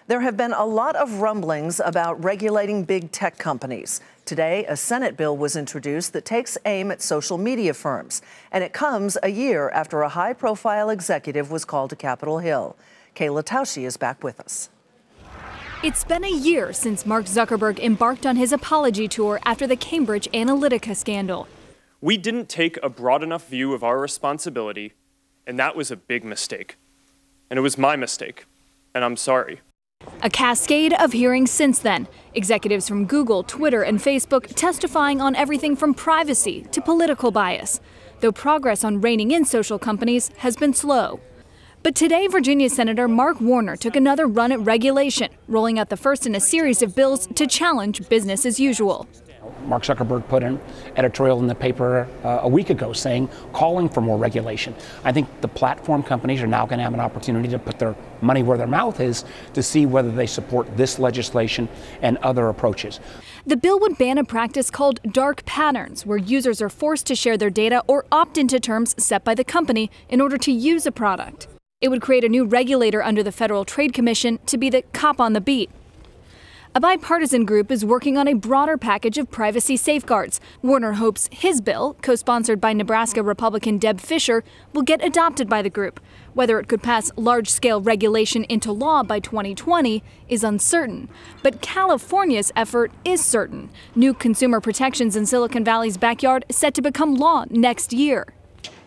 There have been a lot of rumblings about regulating big tech companies. Today, a Senate bill was introduced that takes aim at social media firms, and it comes a year after a high-profile executive was called to Capitol Hill. Kayla Tausche is back with us. It's been a year since Mark Zuckerberg embarked on his apology tour after the Cambridge Analytica scandal. We didn't take a broad enough view of our responsibility, and that was a big mistake. And it was my mistake, and I'm sorry. A cascade of hearings since then. Executives from Google, Twitter, and Facebook testifying on everything from privacy to political bias, though progress on reining in social companies has been slow. But today, Virginia Senator Mark Warner took another run at regulation, rolling out the first in a series of bills to challenge business as usual. Mark Zuckerberg put an editorial in the paper a week ago calling for more regulation. I think the platform companies are now going to have an opportunity to put their money where their mouth is to see whether they support this legislation and other approaches. The bill would ban a practice called dark patterns, where users are forced to share their data or opt into terms set by the company in order to use a product. It would create a new regulator under the Federal Trade Commission to be the cop on the beat. A bipartisan group is working on a broader package of privacy safeguards. Warner hopes his bill, co-sponsored by Nebraska Republican Deb Fischer, will get adopted by the group. Whether it could pass large-scale regulation into law by 2020 is uncertain. But California's effort is certain. New consumer protections in Silicon Valley's backyard set to become law next year.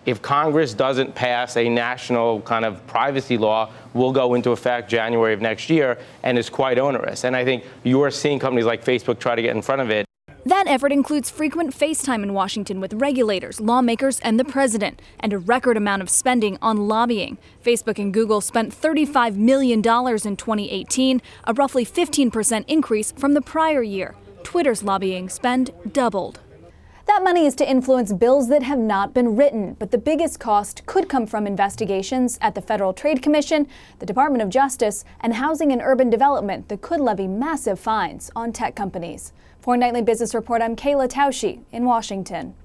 If Congress doesn't pass a national kind of privacy law, will go into effect January of next year, and is quite onerous. And I think you're seeing companies like Facebook try to get in front of it. That effort includes frequent FaceTime in Washington with regulators, lawmakers, and the president, and a record amount of spending on lobbying. Facebook and Google spent $35 million in 2018, a roughly 15% increase from the prior year. Twitter's lobbying spend doubled. That money is to influence bills that have not been written, but the biggest cost could come from investigations at the Federal Trade Commission, the Department of Justice, and Housing and Urban Development that could levy massive fines on tech companies. For Nightly Business Report, I'm Kayla Tausche in Washington.